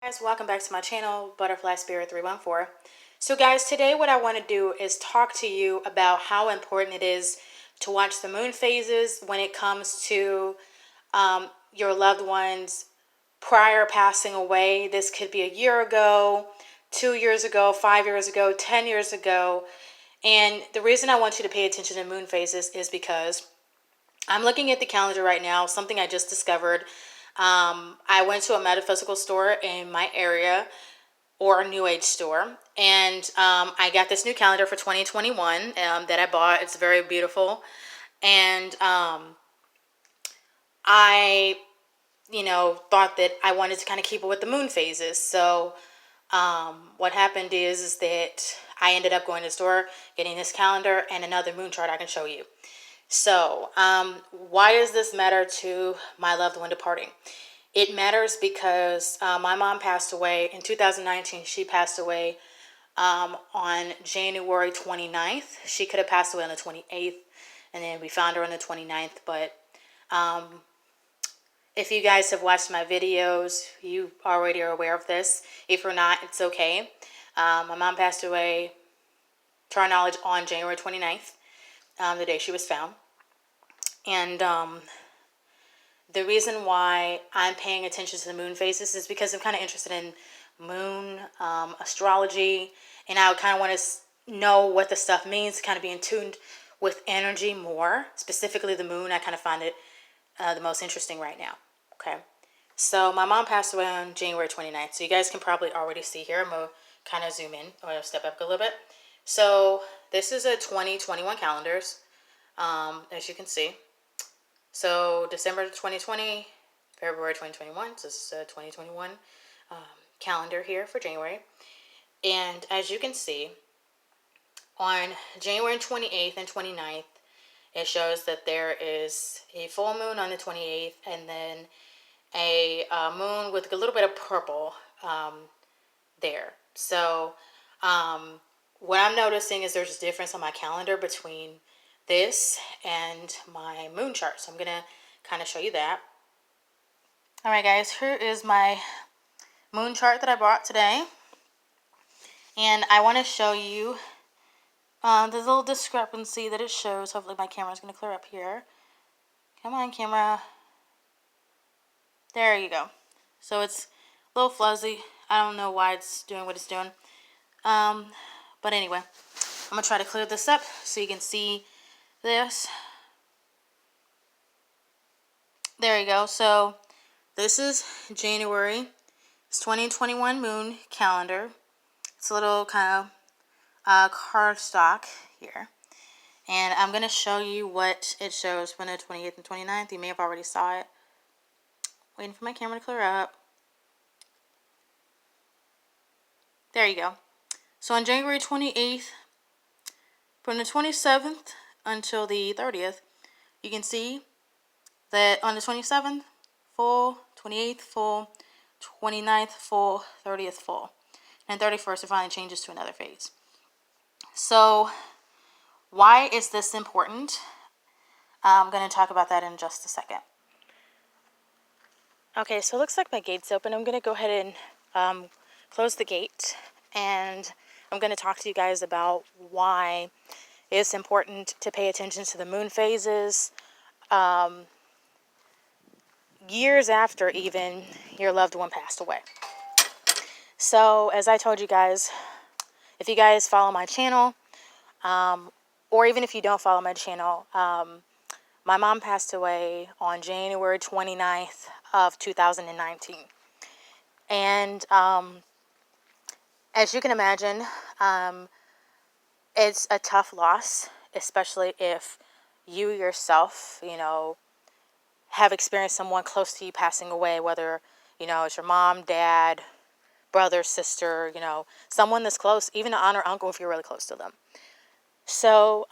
Guys, welcome back to my channel, Butterfly Spirit 314. So guys, today what I want to do is talk to you about how important it is to watch the moon phases when it comes to your loved ones prior passing away. This could be a year ago, 2 years ago, 5 years ago, 10 years ago. And the reason I want you to pay attention to moon phases is because I'm looking at the calendar right now, something I just discovered. I went to a metaphysical store in my area, or a new age store, and I got this new calendar for 2021 that I bought. It's very beautiful, and I thought that I wanted to kind of keep it with the moon phases. So what happened is that I ended up going to the store, getting this calendar and another moon chart I can show you. So why does this matter to my loved one departing? It matters because my mom passed away in 2019. She passed away on January 29th. She could have passed away on the 28th, and then we found her on the 29th. But if you guys have watched my videos, you already are aware of this. If you're not, it's okay. My mom passed away, to our knowledge, on January 29th, the day she was found. And the reason why I'm paying attention to the moon phases is because I'm kind of interested in moon astrology, and I kind of want to know what the stuff means, kind of be in tune with energy more, specifically the moon. I kind of find it the most interesting right now. Okay, so my mom passed away on January 29th, so you guys can probably already see here. I'm going to kind of zoom in or step up a little bit. So this is a 2021 calendars, as you can see. So December 2020, February 2021, so this is a 2021 calendar here for January. And as you can see, on January 28th and 29th, it shows that there is a full moon on the 28th, and then a moon with a little bit of purple there. So what I'm noticing is there's a difference on my calendar between this and my moon chart. So I'm going to kind of show you that. All right, guys, here is my moon chart that I bought today. And I want to show you the little discrepancy that it shows. Hopefully my camera's going to clear up here. Come on, camera. There you go. So it's a little fuzzy. I don't know why it's doing what it's doing. But anyway, I'm going to try to clear this up so you can see this. There you go. So this is January. It's 2021 moon calendar. It's a little kind of cardstock here. And I'm going to show you what it shows for the 28th and 29th. You may have already saw it. Waiting for my camera to clear up. There you go. So on January 28th, from the 27th until the 30th, you can see that on the 27th, full, 28th, full, 29th, full, 30th, full. And 31st, it finally changes to another phase. So why is this important? I'm going to talk about that in just a second. Okay, so it looks like my gate's open. I'm going to go ahead and close the gate, and I'm going to talk to you guys about why it's important to pay attention to the moon phases years after even your loved one passed away. So as I told you guys, if you guys follow my channel, or even if you don't follow my channel, my mom passed away on January 29th of 2019. And as you can imagine, it's a tough loss, especially if you yourself, have experienced someone close to you passing away, whether, it's your mom, dad, brother, sister, someone that's close, even an aunt or uncle if you're really close to them. So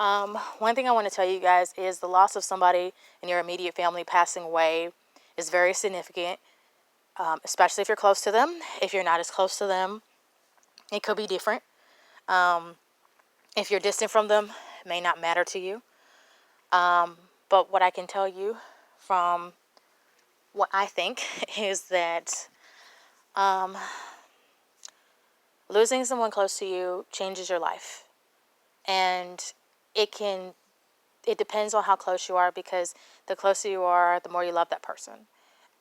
one thing I want to tell you guys is the loss of somebody in your immediate family passing away is very significant, especially if you're close to them. If you're not as close to them, it could be different. If you're distant from them, it may not matter to you. But what I can tell you from what I think is that Losing someone close to you changes your life. And it depends on how close you are, because the closer you are, the more you love that person.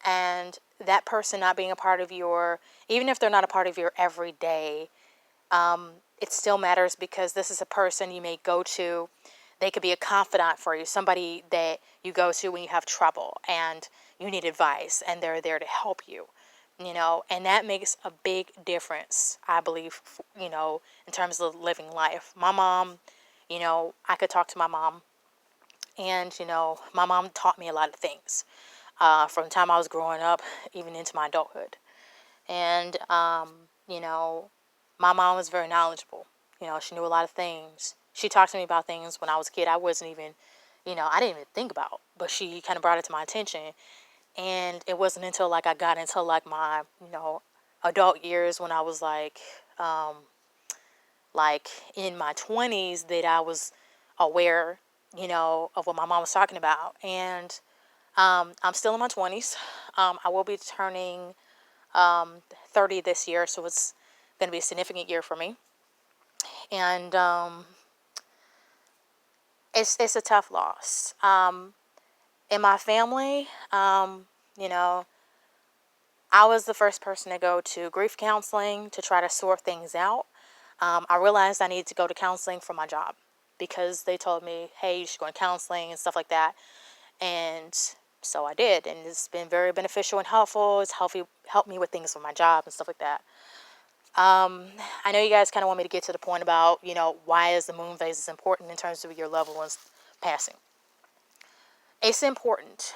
And that person not being a part of even if they're not a part of your everyday, it still matters, because this is a person you may go to. They could be a confidant for you, somebody that you go to when you have trouble and you need advice, and they're there to help you, and that makes a big difference, I believe, in terms of living life. My mom, I could talk to my mom, and, my mom taught me a lot of things from the time I was growing up, even into my adulthood. And, my mom was very knowledgeable. She knew a lot of things. She talked to me about things when I was a kid I wasn't even, I didn't even think about. But she kind of brought it to my attention. And it wasn't until, I got into, my, adult years, when I was, in my 20s, that I was aware, of what my mom was talking about. And I'm still in my 20s. I will be turning 30 this year, so it's going to be a significant year for me. And it's a tough loss. In my family, I was the first person to go to grief counseling to try to sort things out. I realized I needed to go to counseling for my job, because they told me, hey, you should go to counseling and stuff like that. And so I did, and it's been very beneficial and helpful. It's helped me with things for my job and stuff like that. I know you guys kind of want me to get to the point about, why is the moon phases important in terms of your loved ones passing. It's important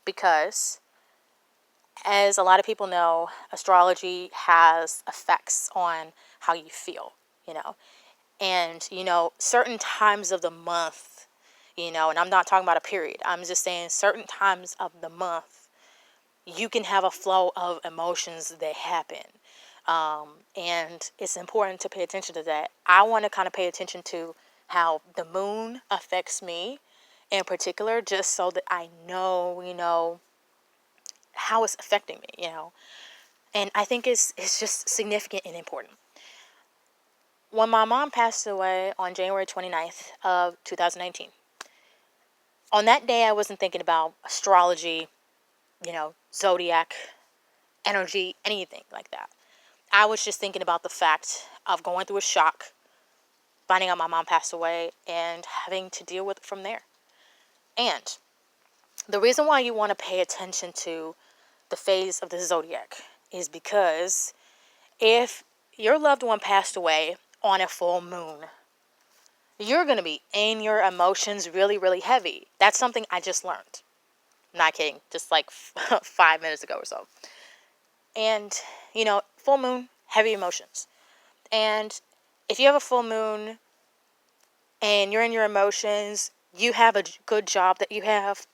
because, as a lot of people know, astrology has effects on how you feel, and, certain times of the month, and I'm not talking about a period. I'm just saying certain times of the month, you can have a flow of emotions that happen. And it's important to pay attention to that. I want to kind of pay attention to how the moon affects me in particular, just so that I know, how it's affecting me, And I think it's just significant and important. When my mom passed away on January 29th of 2019, on that day I wasn't thinking about astrology, zodiac, energy, anything like that. I was just thinking about the fact of going through a shock, finding out my mom passed away, and having to deal with it from there. And the reason why you want to pay attention to the phase of the zodiac is because if your loved one passed away on a full moon, you're going to be in your emotions really, really heavy. That's something I just learned. Not kidding, just 5 minutes ago or so. And, full moon, heavy emotions. And if you have a full moon and you're in your emotions, you have a good job that you have,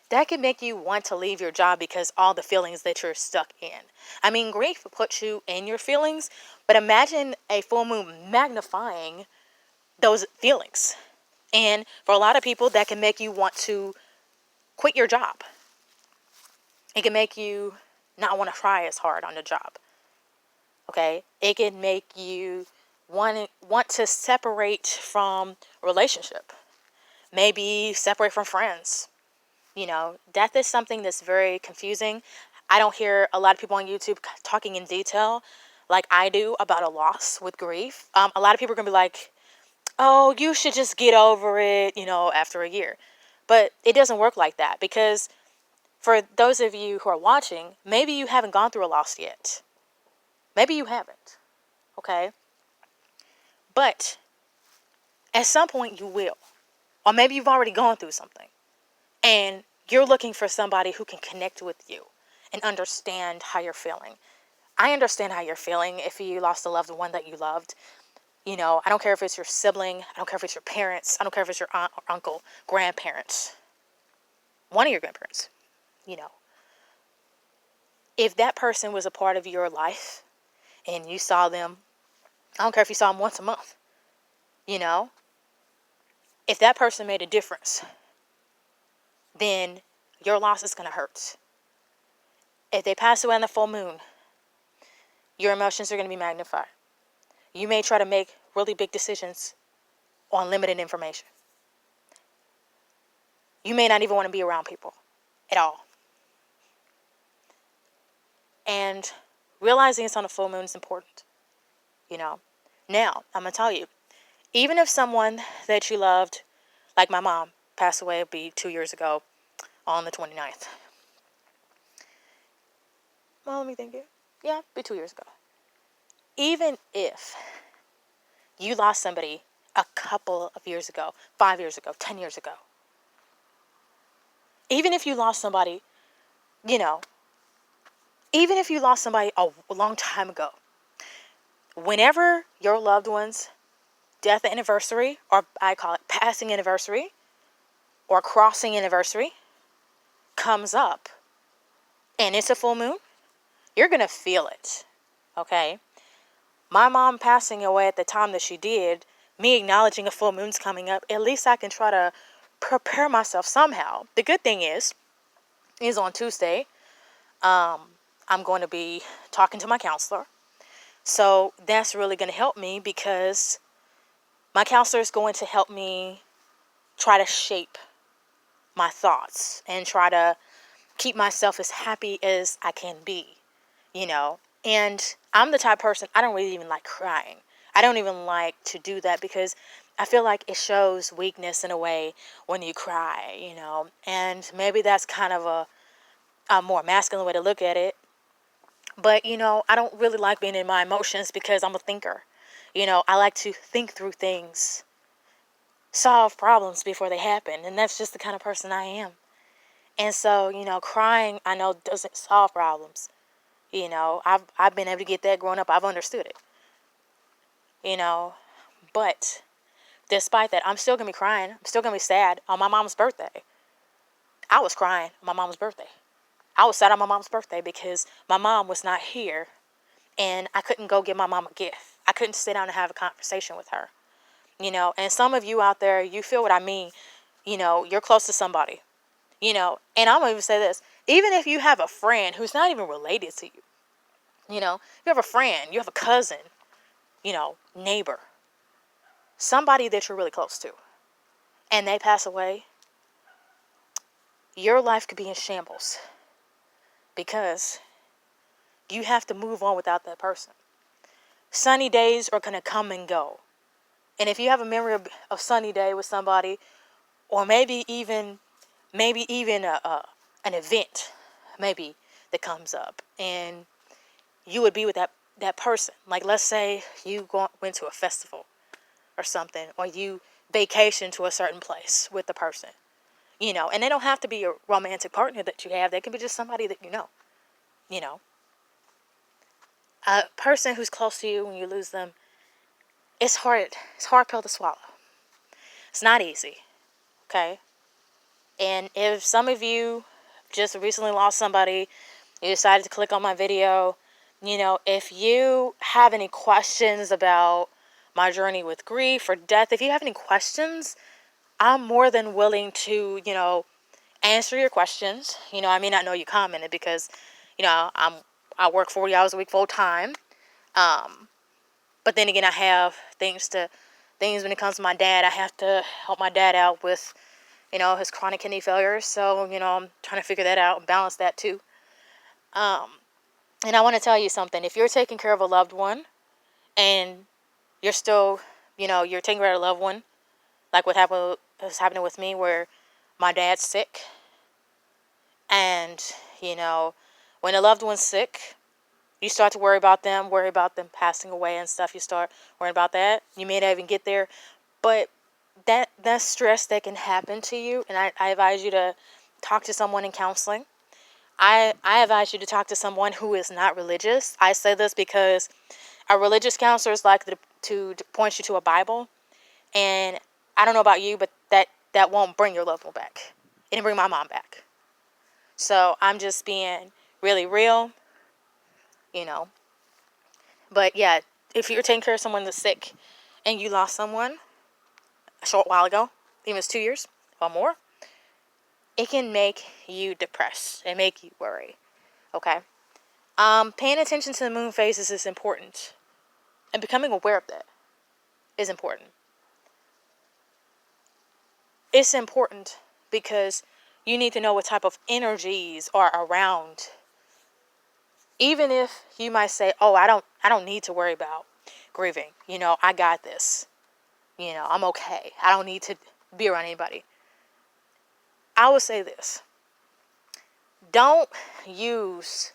that can make you want to leave your job because all the feelings that you're stuck in. I mean, grief puts you in your feelings, but imagine a full moon magnifying those feelings. And for a lot of people, that can make you want to quit your job. It can make you not want to try as hard on the job. Okay? It can make you want to separate from a relationship. Maybe separate from friends. Death is something that's very confusing. I don't hear a lot of people on YouTube talking in detail like I do about a loss with grief. A lot of people are going to be like, oh, you should just get over it, after a year. But it doesn't work like that, because for those of you who are watching, maybe you haven't gone through a loss yet. Maybe you haven't. Okay? But at some point you will. Or maybe you've already gone through something. And you're looking for somebody who can connect with you and understand how you're feeling. I understand how you're feeling if you lost a loved one that you loved. I don't care if it's your sibling. I don't care if it's your parents. I don't care if it's your aunt or uncle, grandparents. One of your grandparents. If that person was a part of your life and you saw them, I don't care if you saw them once a month. If that person made a difference, then your loss is going to hurt. If they pass away on the full moon, your emotions are going to be magnified. You may try to make really big decisions on limited information. You may not even want to be around people at all. And realizing it's on a full moon is important, you know. Now, I'm going to tell you, even if someone that you loved, like my mom, passed away, it'd be 2 years ago on the 29th. Well, let me think here. Yeah, it'd be 2 years ago. Even if you lost somebody a couple of years ago, 5 years ago, 10 years ago, even if you lost somebody, you know, even if you lost somebody a long time ago, whenever your loved one's death anniversary, or I call it passing anniversary, or crossing anniversary, comes up, and it's a full moon, you're going to feel it, okay? My mom passing away at the time that she did, me acknowledging a full moon's coming up, at least I can try to prepare myself somehow. The good thing is on Tuesday, I'm going to be talking to my counselor. So that's really going to help me, because my counselor is going to help me try to shape my thoughts and try to keep myself as happy as I can be, you know. And I'm the type of person, I don't really even like crying. I don't even like to do that, because I feel like it shows weakness in a way when you cry, you know. And maybe that's kind of a more masculine way to look at it. But, you know, I don't really like being in my emotions, because I'm a thinker. You know, I like to think through things, solve problems before they happen. And that's just the kind of person I am. And so, you know, crying, I know, doesn't solve problems. You know, I've been able to get that growing up. I've understood it. You know, but despite that, I'm still going to be crying. I'm still going to be sad on my mom's birthday. I was crying on my mom's birthday. I was sad on my mom's birthday because my mom was not here, and I couldn't go give my mom a gift. I couldn't sit down and have a conversation with her. You know, and some of you out there, you feel what I mean. You know, you're close to somebody. You know, and I'm going to even say this. Even if you have a friend who's not even related to you, you know, you have a friend, you have a cousin, you know, neighbor, somebody that you're really close to, and they pass away, your life could be in shambles, because you have to move on without that person. Sunny days are going to come and go. And if you have a memory of sunny day with somebody, or maybe even an event maybe that comes up, and you would be with that person. Like, let's say you went to a festival or something, or you vacation to a certain place with the person, you know, and they don't have to be a romantic partner that you have. They can be just somebody that you know. A person who's close to you, when you lose them, it's hard. It's a hard pill to swallow. It's not easy, okay? And if some of you just recently lost somebody, you decided to click on my video, you know, if you have any questions about my journey with grief or death, if you have any questions, I'm more than willing to, you know, answer your questions. You know, I may not know you commented, because, you know, I work 40 hours a week full time. But then again, I have things when it comes to my dad. I have to help my dad out with, you know, his chronic kidney failure. So, you know, I'm trying to figure that out and balance that too. And I want to tell you something. If you're taking care of a loved one, and you're still, you know, you're taking care of a loved one, like what is happening with me, where my dad's sick. And, you know, when a loved one's sick, you start to worry about them passing away and stuff. You start worrying about that. You may not even get there. But that stress that can happen to you, and I advise you to talk to someone in counseling. I advise you to talk to someone who is not religious. I say this because a religious counselor is like to point you to a Bible. And I don't know about you, but that won't bring your loved one back. It didn't bring my mom back. So I'm just being really real, you know. But yeah, if you're taking care of someone that's sick and you lost someone a short while ago, even if it's 2 years or more, it can make you depressed and make you worry. Okay? Paying attention to the moon phases is important. And becoming aware of that is important. It's important because you need to know what type of energies are around. Even if you might say, oh, I don't need to worry about grieving. I got this. I'm okay. I don't need to be around anybody. I would say this. Don't use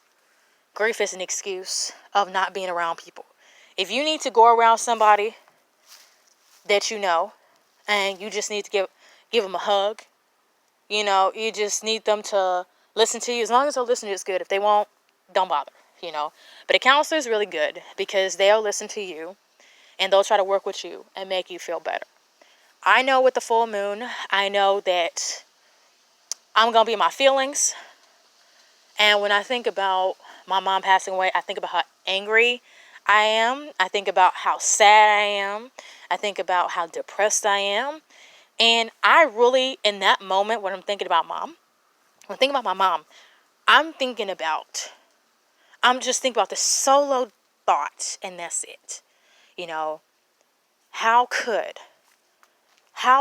grief is an excuse of not being around people. If you need to go around somebody that you know, and you just need to give them a hug, you just need them to listen to you. As long as they'll listen to you, it's good. If they won't, don't bother, But a counselor is really good because they'll listen to you and they'll try to work with you and make you feel better. I know with the full moon, I know that I'm going to be in my feelings. And when I think about my mom passing away, I think about how angry I am. I think about how sad I am. I think about how depressed I am. And I really, in that moment when I'm thinking about my mom, I'm just thinking about the solo thought, and that's it. How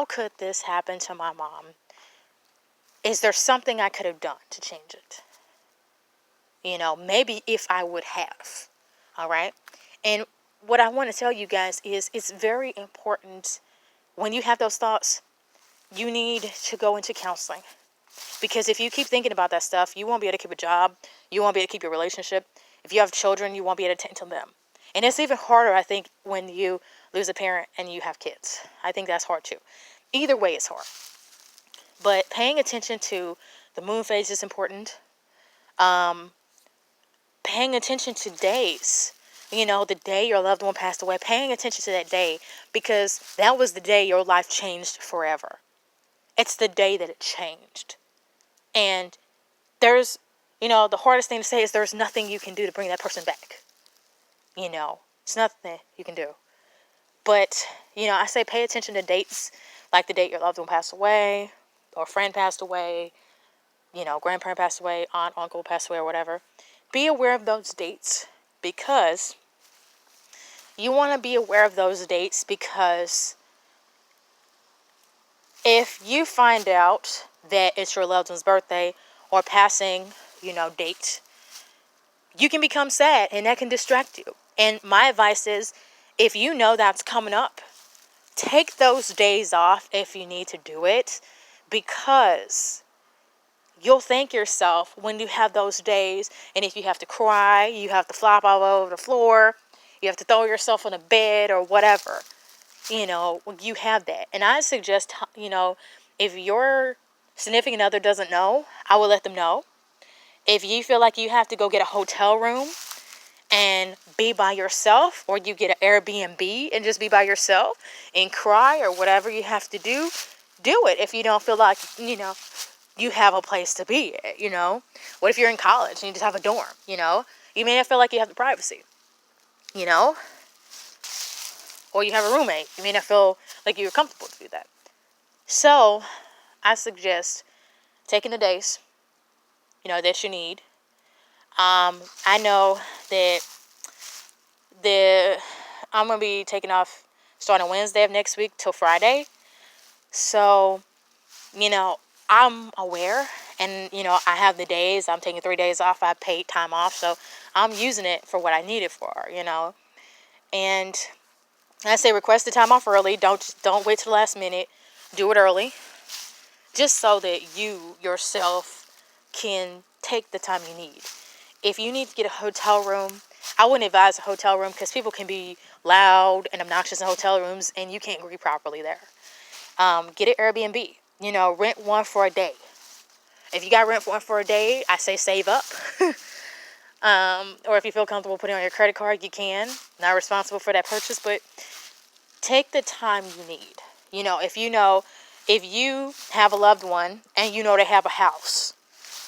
could this happen to my mom? Is there something I could have done to change it? Maybe if I would have. All right. And what I want to tell you guys is it's very important when you have those thoughts, you need to go into counseling. Because if you keep thinking about that stuff, you won't be able to keep a job. You won't be able to keep your relationship. If you have children, you won't be able to tend to them. And it's even harder, I think, when you lose a parent and you have kids. I think that's hard too. Either way, it's hard. But paying attention to the moon phase is important. Paying attention to days. The day your loved one passed away, paying attention to that day, because that was the day your life changed forever. It's the day that it changed. And there's, the hardest thing to say is there's nothing you can do to bring that person back. It's nothing you can do. But, I say pay attention to dates, like the date your loved one passed away, or friend passed away, grandparent passed away, aunt, uncle passed away, or whatever. Be aware of those dates because you want to be aware of those dates because if you find out that it's your loved one's birthday or passing, date, you can become sad and that can distract you. And my advice is if you know that's coming up, take those days off if you need to do it because you'll thank yourself when you have those days. And if you have to cry, you have to flop all over the floor, you have to throw yourself on a bed or whatever, you have that. And I suggest, if your significant other doesn't know, I will let them know. If you feel like you have to go get a hotel room and be by yourself, or you get an Airbnb and just be by yourself and cry or whatever you have to do it. If you don't feel like, you have a place to be at, What if you're in college and you just have a dorm, You may not feel like you have the privacy, Or you have a roommate. You may not feel like you're comfortable to do that. So, I suggest taking the days, that you need. I know that I'm going to be taking off starting Wednesday of next week till Friday. So, I'm aware and, I have the days. I'm taking 3 days off. I paid time off. So, I'm using it for what I need it for, And I say request the time off early. Don't wait till the last minute. Do it early. Just so that you yourself can take the time you need. If you need to get a hotel room, I wouldn't advise a hotel room because people can be loud and obnoxious in hotel rooms and you can't grieve properly there. Get an Airbnb. Rent one for a day. If you got rent one for a day, I say save up. Or if you feel comfortable putting on your credit card, you can. Not responsible for that purchase, but take the time you need. If you have a loved one and they have a house,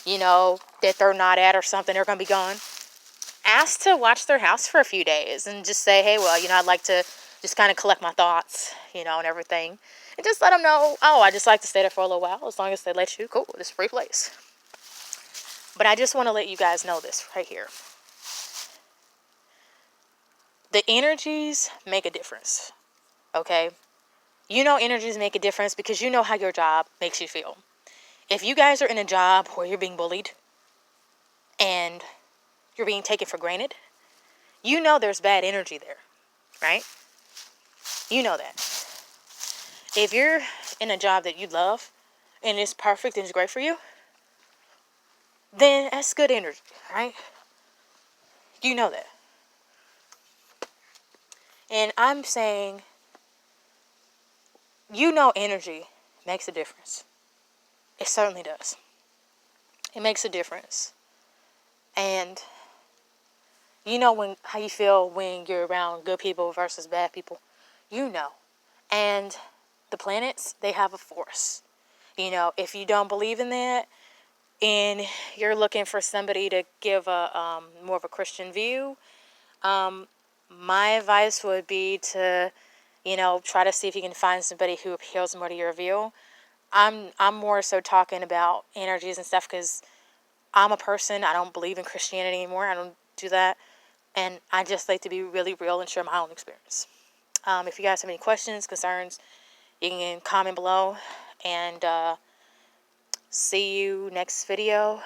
that they're not at or something, they're going to be gone, ask to watch their house for a few days and just say, hey, well, I'd like to just kind of collect my thoughts, and everything. And just let them know, I just like to stay there for a little while. As long as they let you, cool, it's a free place. But I just want to let you guys know this right here. The energies make a difference, okay? You know energies make a difference because you know how your job makes you feel. If you guys are in a job where you're being bullied and you're being taken for granted, you know there's bad energy there, right? You know that. If you're in a job that you love and it's perfect and it's great for you, then that's good energy, right? You know that. And I'm saying, you know energy makes a difference. It certainly does. It makes a difference. And you know how you feel when you're around good people versus bad people. You know. And the planets, they have a force. You know, if you don't believe in that and you're looking for somebody to give a more of a Christian view, my advice would be to, try to see if you can find somebody who appeals more to your view. I'm more so talking about energies and stuff because I'm a person. I don't believe in Christianity anymore. I don't do that. And I just like to be really real and share my own experience. If you guys have any questions, concerns, you can comment below. And see you next video.